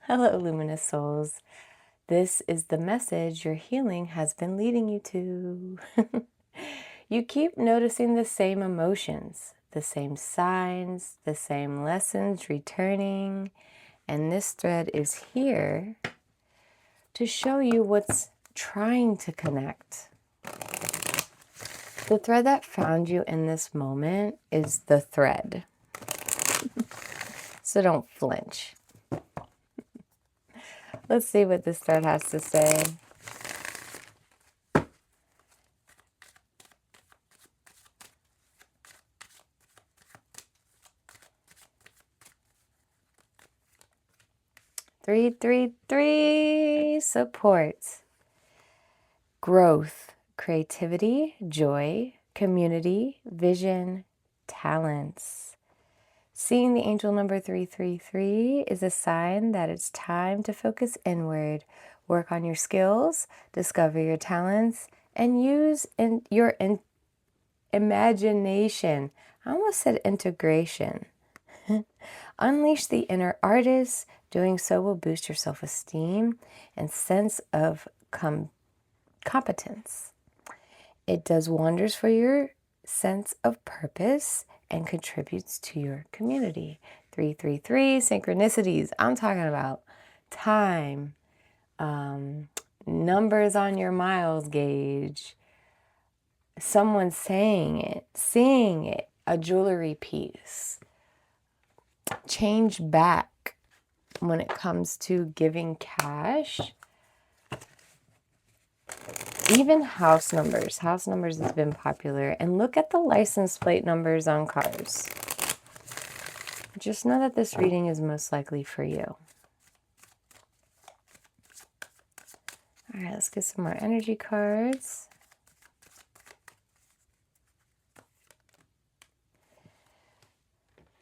Hello, luminous souls. This is the message your healing has been leading you to. You keep noticing the same emotions, the same signs, the same lessons returning, and this thread is here to show you what's trying to connect. The thread that found you in this moment is the thread. So don't flinch. Let's see what this thread has to say. Three, support, growth, creativity, joy, community, vision, talents. Seeing the angel number 333 is a sign that it's time to focus inward, work on your skills, discover your talents, and use your imagination. I almost said integration. Unleash the inner artist. Doing so will boost your self-esteem and sense of competence. It does wonders for your sense of purpose and contributes to your community. 333, synchronicities. I'm talking about time, numbers on your miles gauge, someone saying it, seeing it, a jewelry piece. Change back when it comes to giving cash. Even house numbers. House numbers has been popular. And look at the license plate numbers on cars. Just know that this reading is most likely for you. All right, let's get some more energy cards.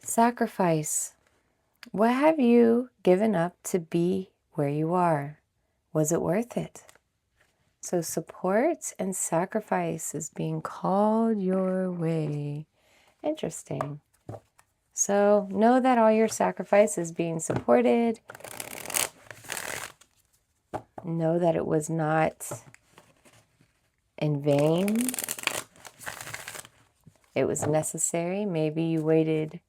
Sacrifice. What have you given up to be where you are? Was it worth it? So support and sacrifice is being called your way. Interesting. So know that all your sacrifice is being supported. Know that it was not in vain. It was necessary. Maybe you waited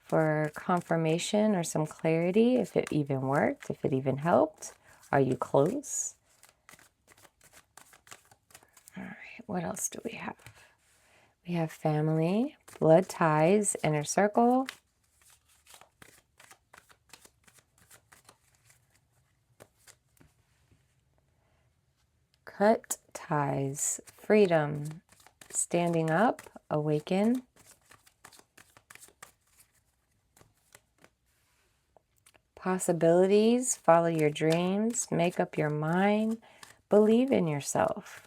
for confirmation or some clarity, if it even worked, if it even helped. Are you close? All right, what else do we have? We have family, blood ties, inner circle. Cut ties, freedom, standing up, awaken. Possibilities, follow your dreams, make up your mind, believe in yourself.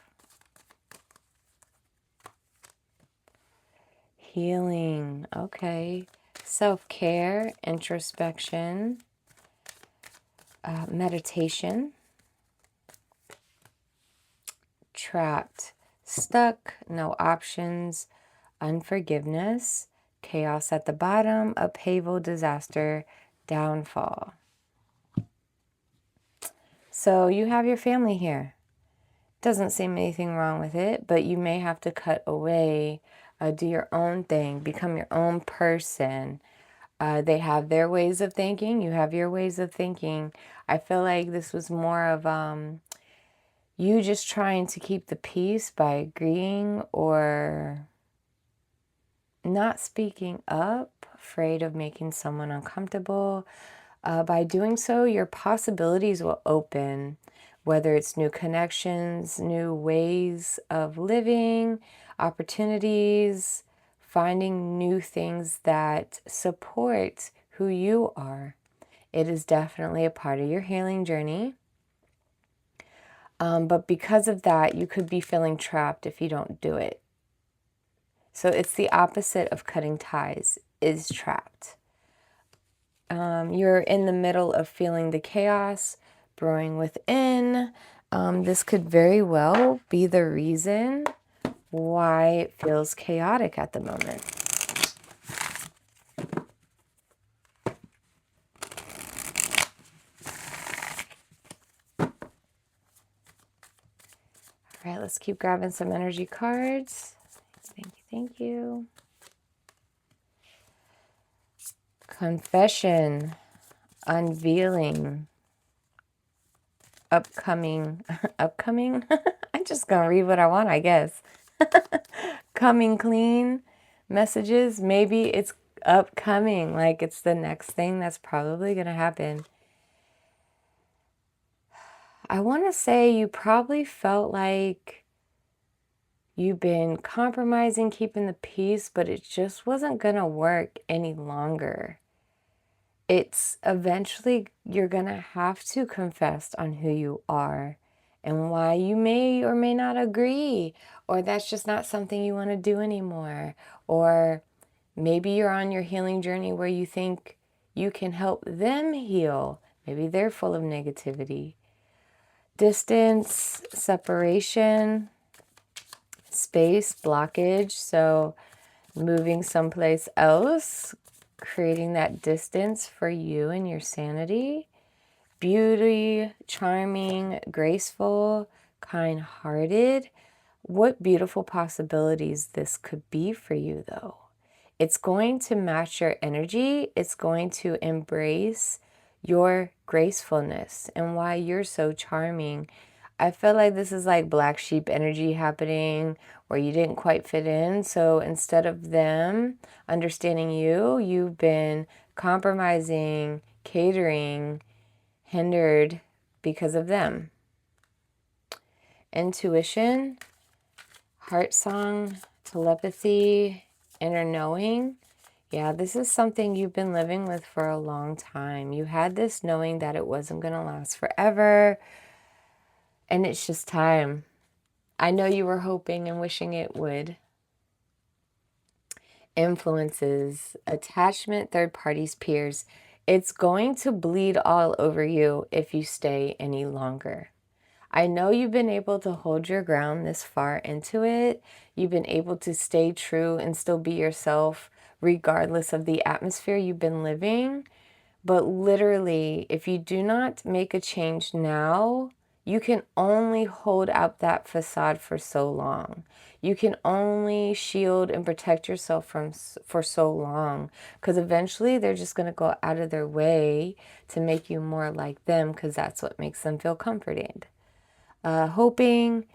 Healing, okay. Self-care, introspection, meditation. Trapped, stuck, no options, unforgiveness, chaos at the bottom, upheaval, disaster, downfall. So you have your family here. Doesn't seem anything wrong with it, but you may have to cut away, do your own thing, become your own person. They have their ways of thinking. You have your ways of thinking. I feel like this was more of you just trying to keep the peace by agreeing or not speaking up, afraid of making someone uncomfortable. By doing so, your possibilities will open, whether it's new connections, new ways of living, opportunities, finding new things that support who you are. It is definitely a part of your healing journey. But because of that, you could be feeling trapped if you don't do it. So it's the opposite of cutting ties, is trapped. You're in the middle of feeling the chaos brewing within. This could very well be the reason why it feels chaotic at the moment. All right, let's keep grabbing some energy cards. Thank you. Confession, unveiling, upcoming, upcoming? I'm just going to read what I want, I guess. Coming clean, messages, maybe it's upcoming, like it's the next thing that's probably going to happen. I want to say you probably felt like you've been compromising, keeping the peace, but it just wasn't going to work any longer. It's eventually you're going to have to confess on who you are and why you may or may not agree, or that's just not something you want to do anymore. Or maybe you're on your healing journey where you think you can help them heal. Maybe they're full of negativity. Distance, separation, space, blockage. So moving someplace else, creating that distance for you and your sanity. Beauty, charming, graceful, kind-hearted. What beautiful possibilities this could be for you, though. It's going to match your energy. It's going to embrace your gracefulness and why you're so charming. I feel like this is like black sheep energy happening where you didn't quite fit in. So instead of them understanding you, you've been compromising, catering, hindered because of them. Intuition, heart song, telepathy, inner knowing. Yeah, this is something you've been living with for a long time. You had this knowing that it wasn't going to last forever, and it's just time. I know you were hoping and wishing it would. Influences, attachment, third parties, peers. It's going to bleed all over you if you stay any longer. I know you've been able to hold your ground this far into it. You've been able to stay true and still be yourself regardless of the atmosphere you've been living. But literally, if you do not make a change now, you can only hold up that facade for so long. You can only shield and protect yourself for so long, because eventually they're just going to go out of their way to make you more like them, because that's what makes them feel comforted. Hoping,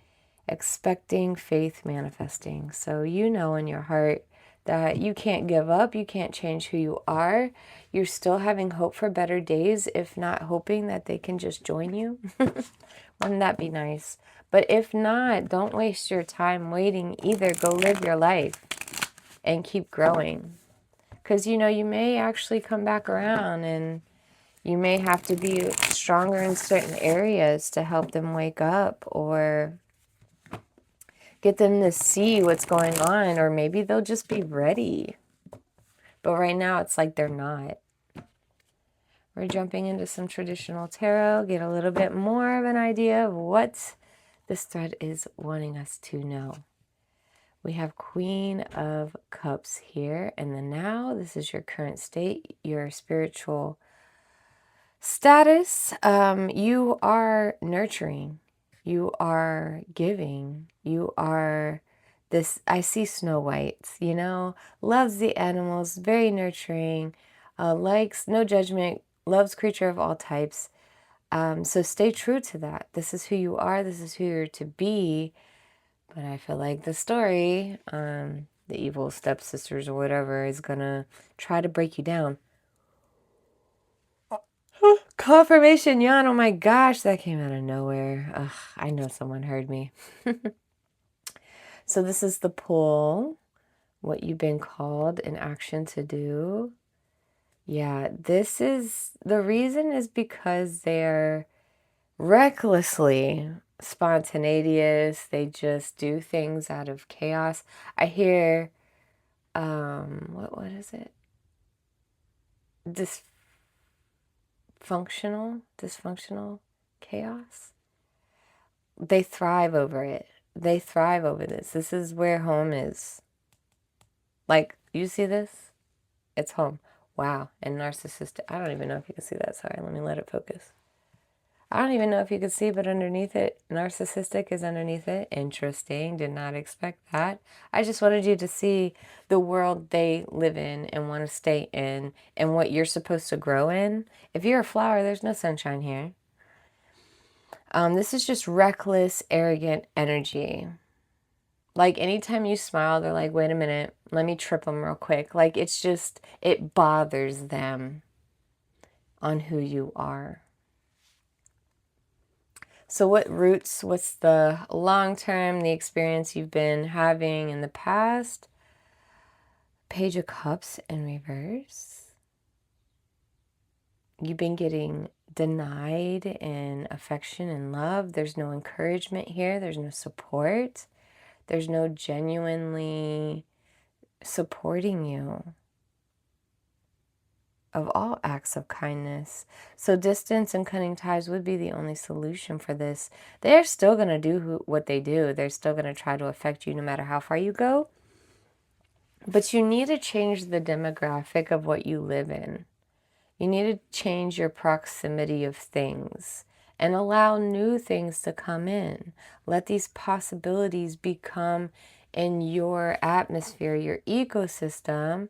expecting, faith, manifesting. So you know in your heart that you can't give up. You can't change who you are. You're still having hope for better days, if not hoping that they can just join you. Wouldn't that be nice? But if not, don't waste your time waiting either. Go live your life and keep growing. Because, you know, you may actually come back around and you may have to be stronger in certain areas to help them wake up or get them to see what's going on, or maybe they'll just be ready. But right now it's like they're not. We're jumping into some traditional tarot, get a little bit more of an idea of what this thread is wanting us to know. We have Queen of Cups here, and then now this is your current state, your spiritual status. You are nurturing, you are giving, you are this, I see Snow White, you know, loves the animals, very nurturing, likes, no judgment, loves creature of all types. So stay true to that. This is who you are, this is who you're to be. But I feel like the story, the evil stepsisters or whatever, is gonna try to break you down. Confirmation yawn. Oh my gosh, that came out of nowhere. Ugh, I know someone heard me. So this is the pull, what you've been called in action to do. Yeah, this is, the reason is because they're recklessly spontaneous. They just do things out of chaos. I hear, what is it? Dysfunctional chaos. They thrive over it. They thrive over this. This is where home is. Like, you see this? It's home. Wow. And narcissistic. I don't even know if you can see that. Sorry, let me let it focus. I don't even know if you could see, but underneath it, narcissistic is underneath it. Interesting. Did not expect that. I just wanted you to see the world they live in and want to stay in and what you're supposed to grow in. If you're a flower, there's no sunshine here. This is just reckless, arrogant energy. Like anytime you smile, they're like, wait a minute, let me trip them real quick. Like it's just, it bothers them on who you are. So what roots, what's the long term, the experience you've been having in the past? Page of Cups in reverse. You've been getting denied in affection and love. There's no encouragement here. There's no support. There's no genuinely supporting you of all acts of kindness. So distance and cutting ties would be the only solution for this. They're still going to do what they do. They're still going to try to affect you no matter how far you go. But you need to change the demographic of what you live in. You need to change your proximity of things and allow new things to come in. Let these possibilities become in your atmosphere, your ecosystem,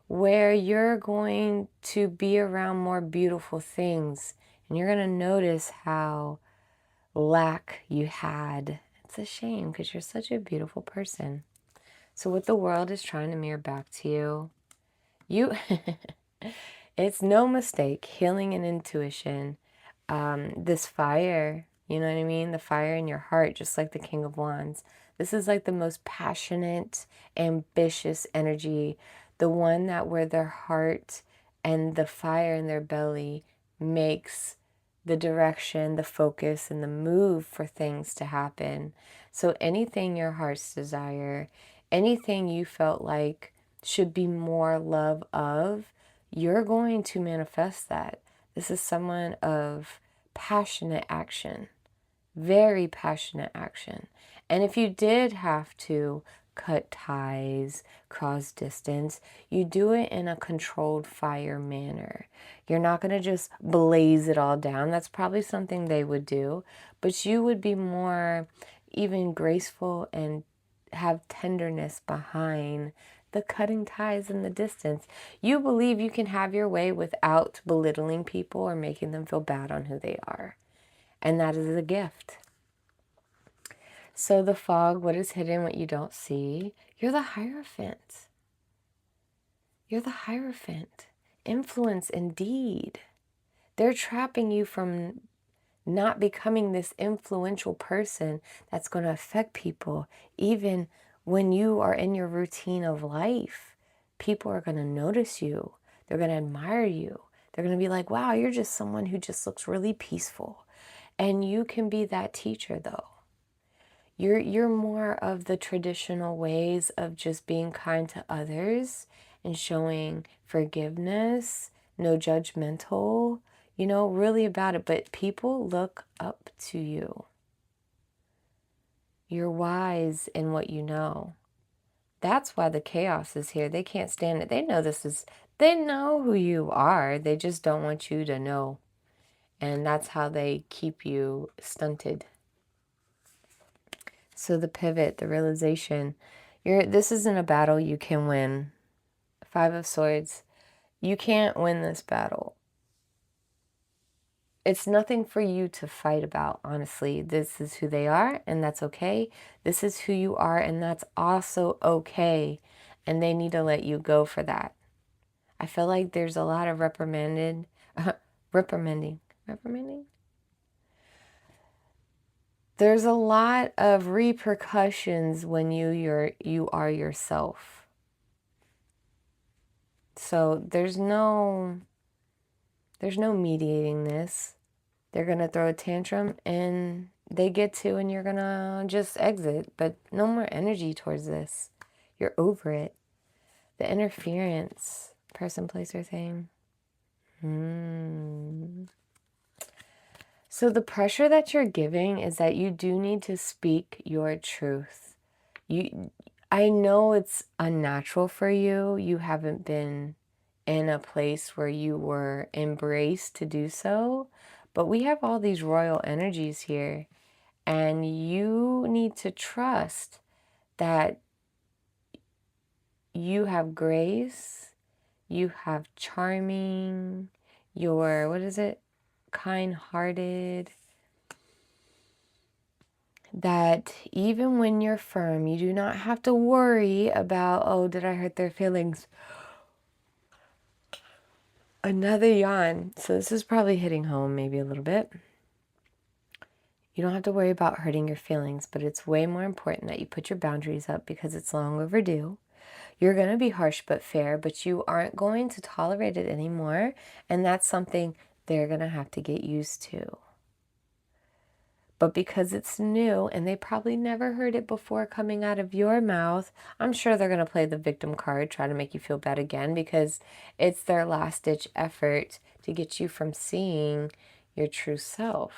where you're going to be around more beautiful things. And you're going to notice how lack you had. It's a shame because you're such a beautiful person. So what the world is trying to mirror back to you, it's no mistake, healing and intuition. This fire, you know what I mean? The fire in your heart, just like the King of Wands. This is like the most passionate, ambitious energy. The one that where their heart and the fire in their belly makes the direction, the focus, and the move for things to happen. So anything your heart's desire, anything you felt like should be more love of, you're going to manifest that. This is someone of passionate action, very passionate action. And if you did have to cut ties, cross distance, you do it in a controlled fire manner. You're not going to just blaze it all down. That's probably something they would do, but you would be more even graceful and have tenderness behind the cutting ties and the distance. You believe you can have your way without belittling people or making them feel bad on who they are. And that is a gift. So the fog, what is hidden, what you don't see, you're the Hierophant. You're the Hierophant. Influence indeed. They're trapping you from not becoming this influential person that's going to affect people. Even when you are in your routine of life, people are going to notice you. They're going to admire you. They're going to be like, wow, you're just someone who just looks really peaceful. And you can be that teacher though. You're more of the traditional ways of just being kind to others and showing forgiveness, no judgmental, really about it. But people look up to you. You're wise in what you know. That's why the chaos is here. They can't stand it. They know who you are. They just don't want you to know. And that's how they keep you stunted. So the pivot, the realization, this isn't a battle you can win. Five of Swords. You can't win this battle. It's nothing for you to fight about, honestly. This is who they are, and that's okay. This is who you are, and that's also okay. And they need to let you go for that. I feel like there's a lot of reprimanding. There's a lot of repercussions when you are yourself. So there's no mediating this. They're going to throw a tantrum and they get to, and you're going to just exit, but no more energy towards this. You're over it. The interference, person, place, or thing. So the pressure that you're giving is that you do need to speak your truth. I know it's unnatural for you. You haven't been in a place where you were embraced to do so, But we have all these royal energies here, and you need to trust that you have grace, you have charming, you're, what is it? Kind-hearted. That even when you're firm, you do not have to worry about, oh, did I hurt their feelings? Another yawn. So this is probably hitting home maybe a little bit. You don't have to worry about hurting your feelings, but it's way more important that you put your boundaries up because it's long overdue. You're going to be harsh but fair, but you aren't going to tolerate it anymore. And that's something they're going to have to get used to. But because it's new and they probably never heard it before coming out of your mouth, I'm sure they're going to play the victim card, try to make you feel bad again, because it's their last-ditch effort to get you from seeing your true self.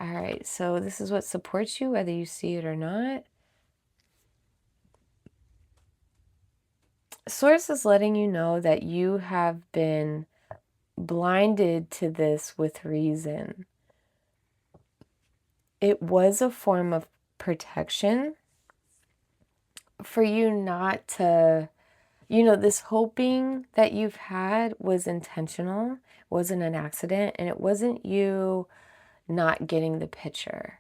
All right, so this is what supports you, whether you see it or not. Source is letting you know that you have been blinded to this with reason. It was a form of protection for you not to, this hoping that you've had was intentional, wasn't an accident, and it wasn't you not getting the picture.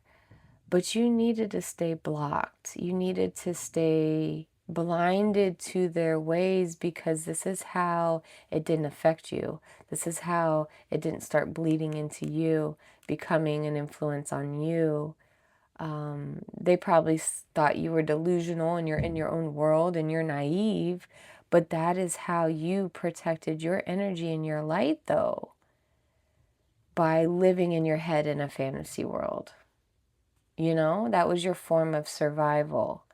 But you needed to stay blocked. You needed to stay blinded to their ways because this is how it didn't affect you. This is how it didn't start bleeding into you, becoming an influence on you. They probably thought you were delusional and you're in your own world and you're naive, but that is how you protected your energy and your light, though, by living in your head in a fantasy world. That was your form of survival.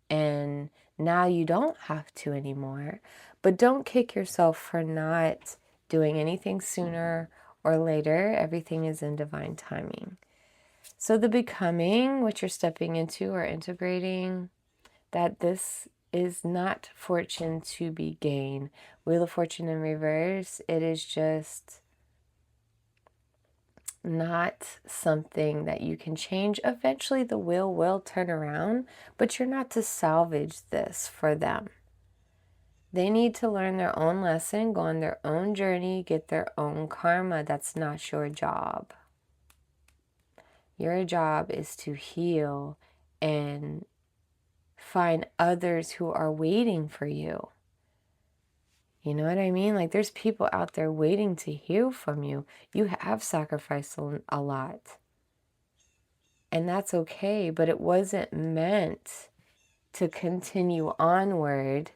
And now you don't have to anymore. But don't kick yourself for not doing anything sooner or later. Everything is in divine timing. So the becoming, what you're stepping into or integrating, that this is not fortune to be gained. Wheel of Fortune in reverse, it is just not something that you can change. Eventually the wheel will turn around, but you're not to salvage this for them. They need to learn their own lesson, go on their own journey, get their own karma. That's not your job. Your job is to heal and find others who are waiting for you. You know what I mean? Like, there's people out there waiting to hear from you. You have sacrificed a lot. And that's okay, but it wasn't meant to continue onward.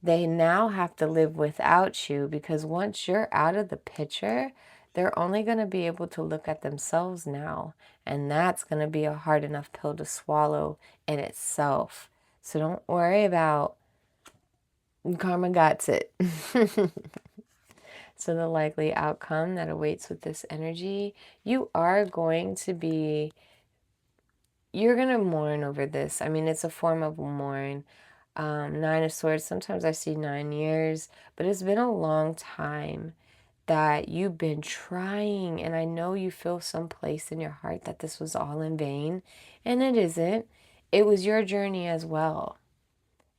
They now have to live without you, because once you're out of the picture, they're only going to be able to look at themselves now. And that's going to be a hard enough pill to swallow in itself. So don't worry about karma got it. So the likely outcome that awaits with this energy, you're going to mourn over this. I mean, it's a form of mourn. 9 of Swords, sometimes I see 9 years, but it's been a long time that you've been trying, and I know you feel someplace in your heart that this was all in vain, and it isn't. It was your journey as well.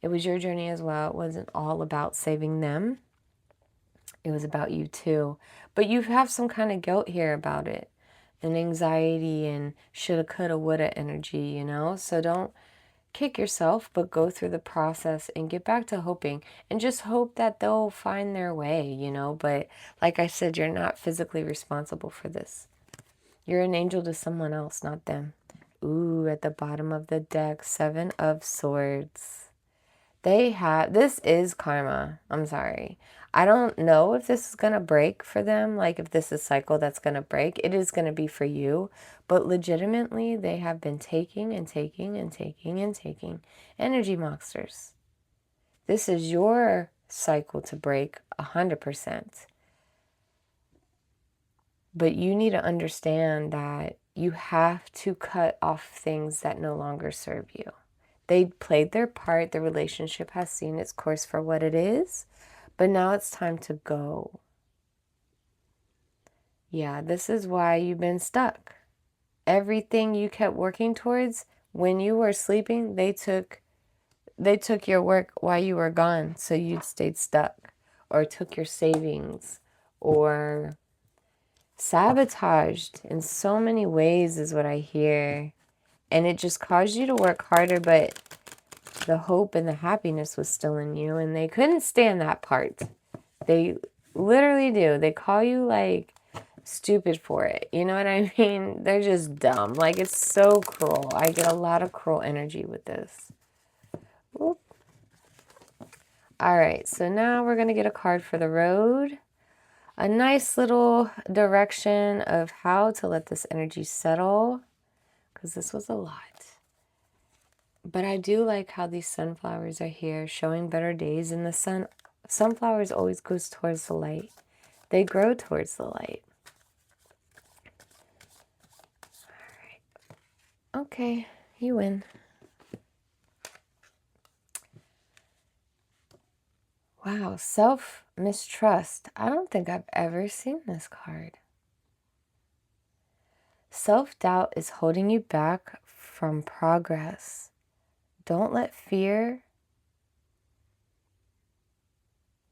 It was your journey as well. It wasn't all about saving them. It was about you too. But you have some kind of guilt here about it, and anxiety and shoulda, coulda, woulda energy, So don't kick yourself, but go through the process and get back to hoping, and just hope that they'll find their way, But like I said, you're not physically responsible for this. You're an angel to someone else, not them. Ooh, at the bottom of the deck, 7 of Swords. This is karma. I'm sorry. I don't know if this is going to break for them, like if this is a cycle that's going to break. It is going to be for you, but legitimately they have been taking and taking and taking and taking energy monsters. This is your cycle to break 100%. But you need to understand that you have to cut off things that no longer serve you. They played their part. The relationship has seen its course for what it is, but now it's time to go. Yeah, this is why you've been stuck. Everything you kept working towards when you were sleeping, they took your work while you were gone, so you'd stayed stuck, or took your savings, or sabotaged in so many ways is what I hear. And it just caused you to work harder, but the hope and the happiness was still in you, and they couldn't stand that part. They literally do. They call you like stupid for it. You know what I mean? They're just dumb. Like, it's so cruel. I get a lot of cruel energy with this. Oop. All right, so now we're going to get a card for the road. A nice little direction of how to let this energy settle, because this was a lot. But I do like how these sunflowers are here, showing better days. And the sunflowers always goes towards the light. They grow towards the light. All right. Okay, you win. Wow, self-mistrust. I don't think I've ever seen this card. Self-doubt is holding you back from progress. Don't let fear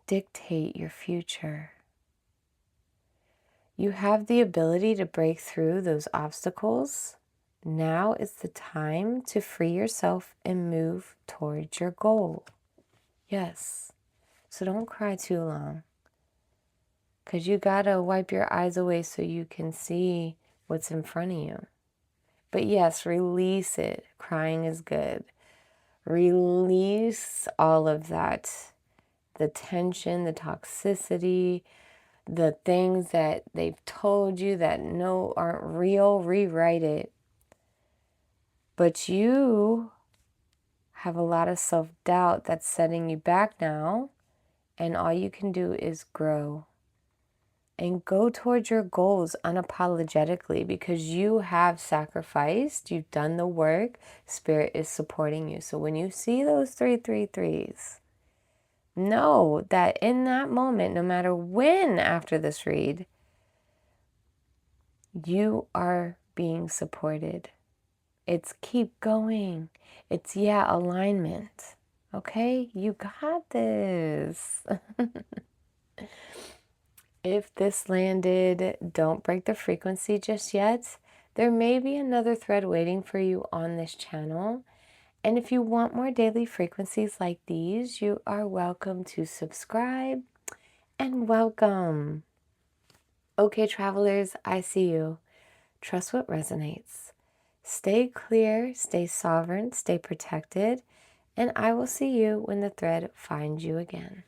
dictate your future. You have the ability to break through those obstacles. Now is the time to free yourself and move towards your goal. Yes. So don't cry too long, because you gotta wipe your eyes away so you can see what's in front of you. But yes, release it. Crying is good. Release all of that. The tension, the toxicity, the things that they've told you that no, aren't real. Rewrite it. But you have a lot of self-doubt that's setting you back now. And all you can do is grow and go towards your goals unapologetically, because you have sacrificed, you've done the work, Spirit is supporting you. So when you see those 333s, know that in that moment, no matter when after this read, you are being supported. It's keep going. It's, alignment. Okay? You got this. If this landed, don't break the frequency just yet. There may be another thread waiting for you on this channel. And if you want more daily frequencies like these, you are welcome to subscribe, and welcome. Okay, travelers, I see you. Trust what resonates. Stay clear, stay sovereign, stay protected, and I will see you when the thread finds you again.